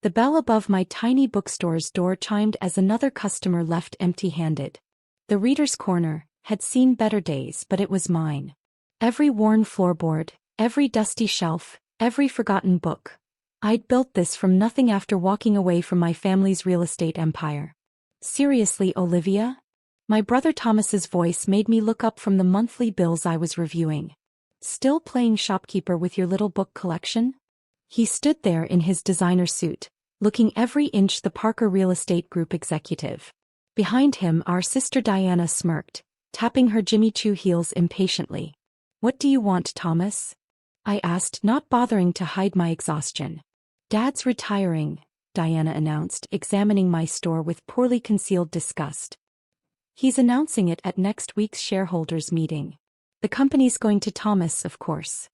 The bell above my tiny bookstore's door chimed as another customer left empty-handed. The reader's corner had seen better days, but it was mine. Every worn floorboard, every dusty shelf, every forgotten book. I'd built this from nothing after walking away from my family's real estate empire. Seriously, Olivia? My brother Thomas's voice made me look up from the monthly bills I was reviewing. Still playing shopkeeper with your little book collection? He stood there in his designer suit, looking every inch the Parker Real Estate Group executive. Behind him, our sister Diana smirked, tapping her Jimmy Choo heels impatiently. "What do you want, Thomas?" I asked, not bothering to hide my exhaustion. "Dad's retiring," Diana announced, examining my store with poorly concealed disgust. "He's announcing it at next week's shareholders' meeting. The company's going to Thomas, of course."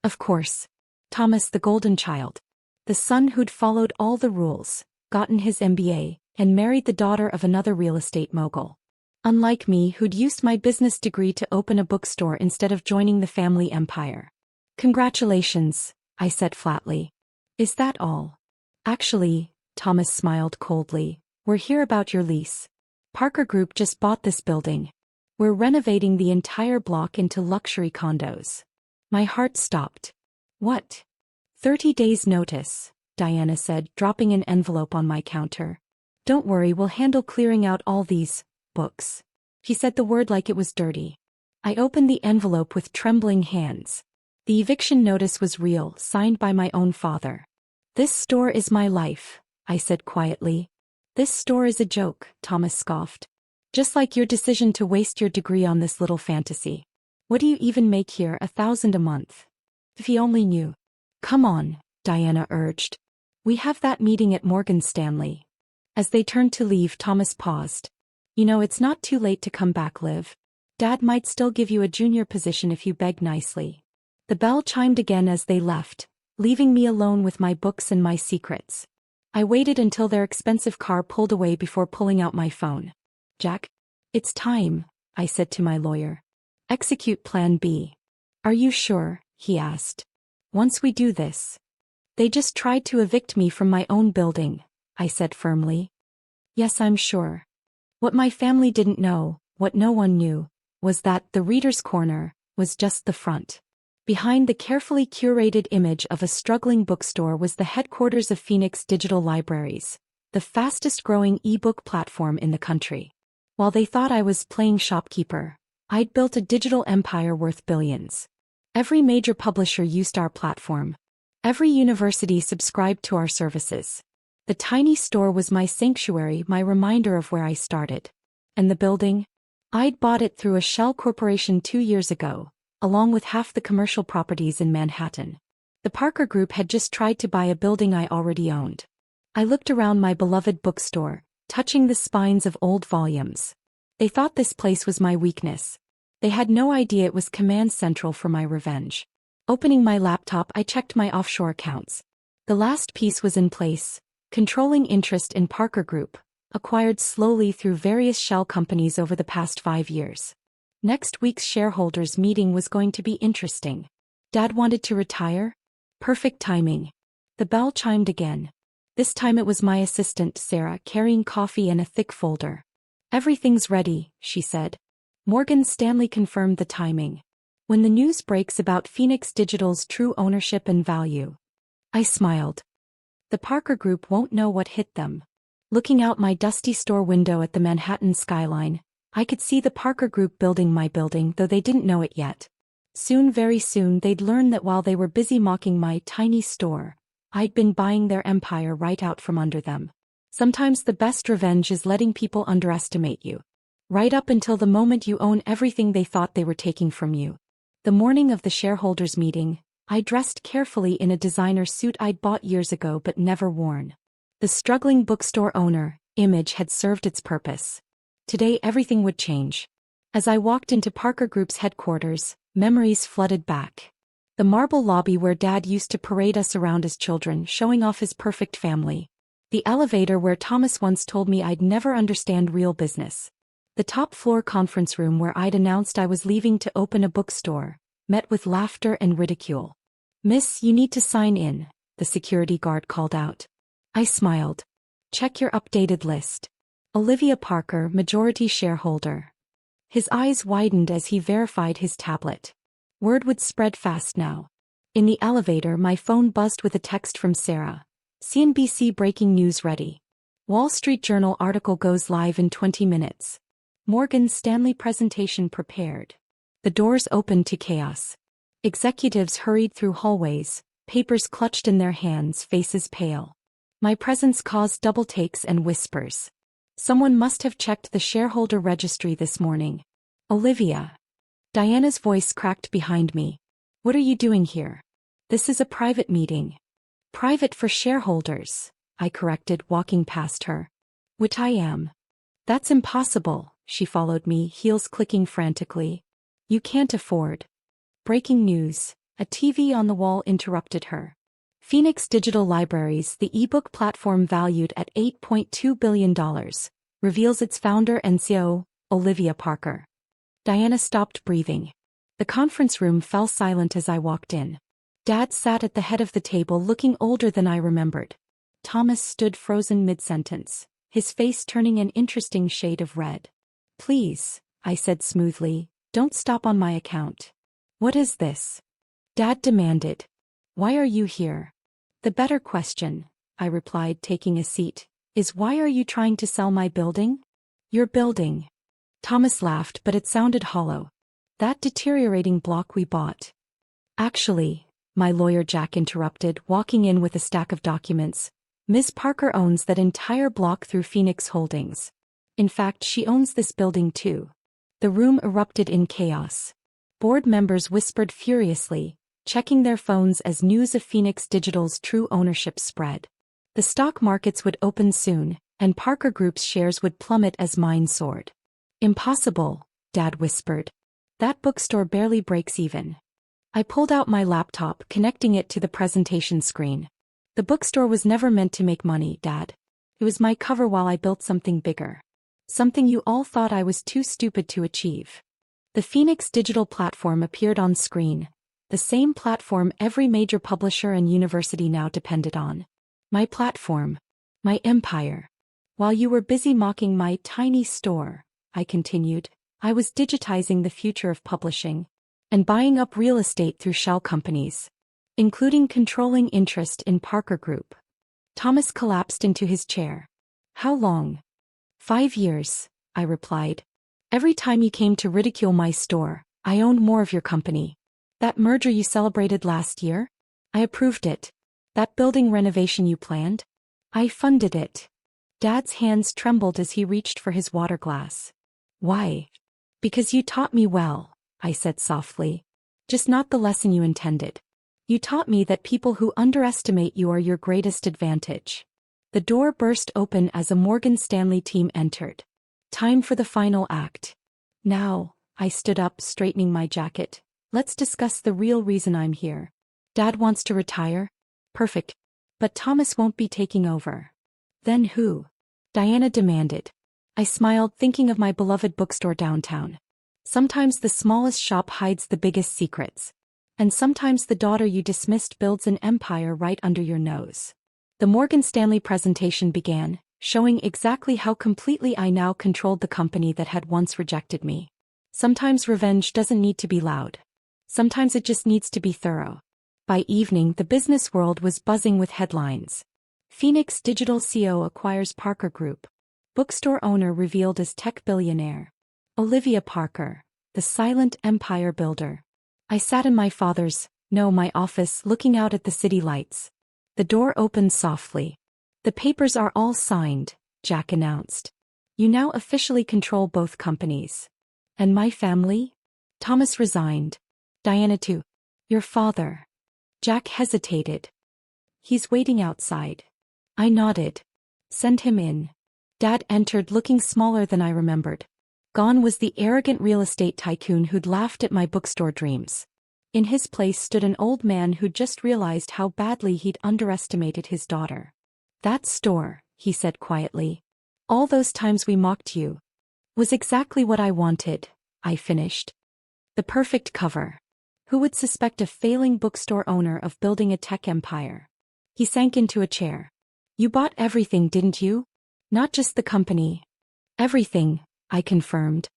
Of course. Thomas, the golden child. The son who'd followed all the rules, gotten his MBA, and married the daughter of another real estate mogul. Unlike me, who'd used my business degree to open a bookstore instead of joining the family empire. "Congratulations," I said flatly. "Is that all?" "Actually," Thomas smiled coldly, "we're here about your lease. Parker Group just bought this building. We're renovating the entire block into luxury condos." My heart stopped. "What?" 30 days notice, Diana said, dropping an envelope on my counter. "Don't worry, we'll handle clearing out all these books." He said the word like it was dirty. I opened the envelope with trembling hands. The eviction notice was real, signed by my own father. "This store is my life," I said quietly. "This store is a joke," Thomas scoffed. "Just like your decision to waste your degree on this little fantasy. What do you even make here, $1,000 a month? If he only knew." "Come on," Diana urged. "We have that meeting at Morgan Stanley." As they turned to leave, Thomas paused. "You know, it's not too late to come back, Liv. Dad might still give you a junior position if you beg nicely." The bell chimed again as they left, leaving me alone with my books and my secrets. I waited until their expensive car pulled away before pulling out my phone. "Jack? It's time," I said to my lawyer. "Execute Plan B." "Are you sure?" he asked. "Once we do this." "They just tried to evict me from my own building," I said firmly. "Yes, I'm sure." What my family didn't know, what no one knew, was that the Reader's Corner was just the front. Behind the carefully curated image of a struggling bookstore was the headquarters of Phoenix Digital Libraries, the fastest-growing e-book platform in the country. While they thought I was playing shopkeeper, I'd built a digital empire worth billions. Every major publisher used our platform. Every university subscribed to our services. The tiny store was my sanctuary, my reminder of where I started. And the building? I'd bought it through a shell corporation 2 years ago, along with half the commercial properties in Manhattan. The Parker Group had just tried to buy a building I already owned. I looked around my beloved bookstore, touching the spines of old volumes. They thought this place was my weakness. They had no idea it was command central for my revenge. Opening my laptop, I checked my offshore accounts. The last piece was in place, controlling interest in Parker Group, acquired slowly through various shell companies over the past 5 years. Next week's shareholders' meeting was going to be interesting. Dad wanted to retire? Perfect timing. The bell chimed again. This time it was my assistant, Sarah, carrying coffee and a thick folder. "Everything's ready," she said. Morgan Stanley confirmed the timing. "When the news breaks about Phoenix Digital's true ownership and value." I smiled. The Parker Group won't know what hit them. Looking out my dusty store window at the Manhattan skyline, I could see the Parker Group building my building, though they didn't know it yet. Soon, very soon, they'd learn that while they were busy mocking my tiny store, I'd been buying their empire right out from under them. Sometimes the best revenge is letting people underestimate you. Right up until the moment you own everything they thought they were taking from you. The morning of the shareholders' meeting, I dressed carefully in a designer suit I'd bought years ago but never worn. The struggling bookstore owner image had served its purpose. Today everything would change. As I walked into Parker Group's headquarters, memories flooded back. The marble lobby where Dad used to parade us around as children, showing off his perfect family. The elevator where Thomas once told me I'd never understand real business. The top floor conference room where I'd announced I was leaving to open a bookstore, met with laughter and ridicule. "Miss, you need to sign in," the security guard called out. I smiled. Check your updated list. Olivia Parker, majority shareholder. His eyes widened as he verified his tablet. Word would spread fast now. In the elevator, my phone buzzed with a text from Sarah. CNBC breaking news ready. Wall Street Journal article goes live in 20 minutes. Morgan Stanley presentation prepared. The doors opened to chaos. Executives hurried through hallways, papers clutched in their hands, faces pale. My presence caused double takes and whispers. Someone must have checked the shareholder registry this morning. Olivia. Diana's voice cracked behind me. What are you doing here? This is a private meeting. Private for shareholders, I corrected, walking past her. Which I am. That's impossible, she followed me, heels clicking frantically. You can't afford. Breaking news. A TV on the wall interrupted her. Phoenix Digital Libraries, the ebook platform valued at $8.2 billion, reveals its founder and CEO, Olivia Parker. Diana stopped breathing. The conference room fell silent as I walked in. Dad sat at the head of the table, looking older than I remembered. Thomas stood frozen mid-sentence, his face turning an interesting shade of red. Please, I said smoothly, don't stop on my account. What is this? Dad demanded. Why are you here? The better question, I replied, taking a seat, is why are you trying to sell my building? Your building. Thomas laughed, but it sounded hollow. That deteriorating block we bought. Actually, my lawyer Jack interrupted, walking in with a stack of documents. Ms. Parker owns that entire block through Phoenix Holdings. In fact, she owns this building too. The room erupted in chaos. Board members whispered furiously, checking their phones as news of Phoenix Digital's true ownership spread. The stock markets would open soon, and Parker Group's shares would plummet as mine soared. Impossible, Dad whispered. That bookstore barely breaks even. I pulled out my laptop, connecting it to the presentation screen. The bookstore was never meant to make money, Dad. It was my cover while I built something bigger. Something you all thought I was too stupid to achieve. The Phoenix Digital platform appeared on screen, the same platform every major publisher and university now depended on. My platform. My empire. While you were busy mocking my tiny store, I continued, I was digitizing the future of publishing and buying up real estate through shell companies, including controlling interest in Parker Group. Thomas collapsed into his chair. How long? 5 years, I replied. Every time you came to ridicule my store, I owned more of your company. That merger you celebrated last year? I approved it. That building renovation you planned? I funded it. Dad's hands trembled as he reached for his water glass. Why? Because you taught me well, I said softly. Just not the lesson you intended. You taught me that people who underestimate you are your greatest advantage. The door burst open as a Morgan Stanley team entered. Time for the final act. Now, I stood up, straightening my jacket. Let's discuss the real reason I'm here. Dad wants to retire? Perfect. But Thomas won't be taking over. Then who? Diana demanded. I smiled, thinking of my beloved bookstore downtown. Sometimes the smallest shop hides the biggest secrets. And sometimes the daughter you dismissed builds an empire right under your nose. The Morgan Stanley presentation began, showing exactly how completely I now controlled the company that had once rejected me. Sometimes revenge doesn't need to be loud. Sometimes it just needs to be thorough. By evening, the business world was buzzing with headlines. Phoenix Digital CEO acquires Parker Group. Bookstore owner revealed as tech billionaire. Olivia Parker, the silent empire builder. I sat in my my office, looking out at the city lights. The door opened softly. The papers are all signed, Jack announced. You now officially control both companies. And my family? Thomas resigned. Diana too. Your father. Jack hesitated. He's waiting outside. I nodded. Send him in. Dad entered, looking smaller than I remembered. Gone was the arrogant real estate tycoon who'd laughed at my bookstore dreams. In his place stood an old man who'd just realized how badly he'd underestimated his daughter. That store, he said quietly. All those times we mocked you. Was exactly what I wanted, I finished. The perfect cover. Who would suspect a failing bookstore owner of building a tech empire? He sank into a chair. You bought everything, didn't you? Not just the company. Everything, I confirmed.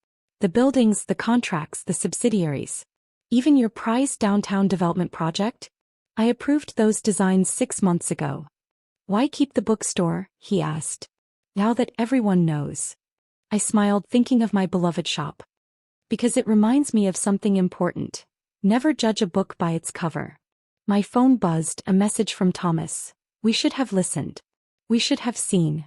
The buildings, the contracts, the subsidiaries. Even your prized downtown development project? I approved those designs 6 months ago. Why keep the bookstore? He asked. Now that everyone knows. I smiled, thinking of my beloved shop. Because it reminds me of something important. Never judge a book by its cover. My phone buzzed, a message from Thomas. We should have listened. We should have seen.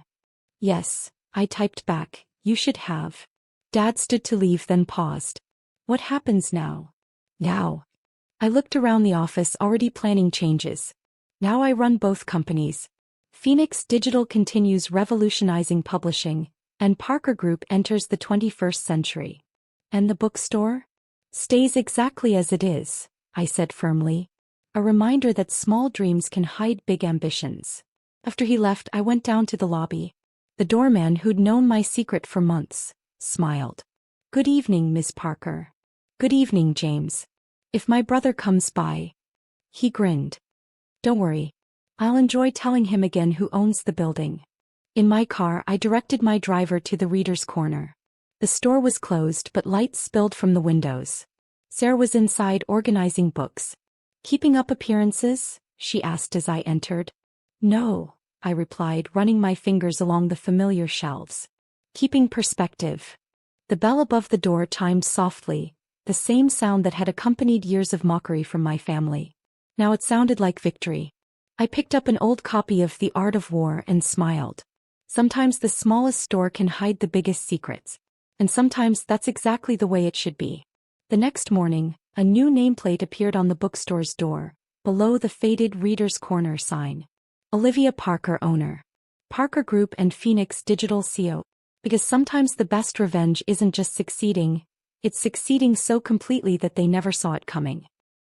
Yes, I typed back, you should have. Dad stood to leave, then paused. What happens now? Now. I looked around the office, already planning changes. Now I run both companies. Phoenix Digital continues revolutionizing publishing, and Parker Group enters the 21st century. And the bookstore? Stays exactly as it is, I said firmly. A reminder that small dreams can hide big ambitions. After he left, I went down to the lobby. The doorman, who'd known my secret for months, smiled. Good evening, Miss Parker. Good evening, James. If my brother comes by. He grinned. Don't worry. I'll enjoy telling him again who owns the building. In my car, I directed my driver to the reader's corner. The store was closed, but light spilled from the windows. Sarah was inside organizing books. Keeping up appearances? She asked as I entered. No, I replied, running my fingers along the familiar shelves. Keeping perspective. The bell above the door chimed softly, the same sound that had accompanied years of mockery from my family. Now it sounded like victory. I picked up an old copy of The Art of War and smiled. Sometimes the smallest store can hide the biggest secrets. And sometimes that's exactly the way it should be. The next morning, a new nameplate appeared on the bookstore's door, below the faded Reader's Corner sign. Olivia Parker, owner. Parker Group and Phoenix Digital CEO. Because sometimes the best revenge isn't just succeeding, it's succeeding so completely that they never saw it coming.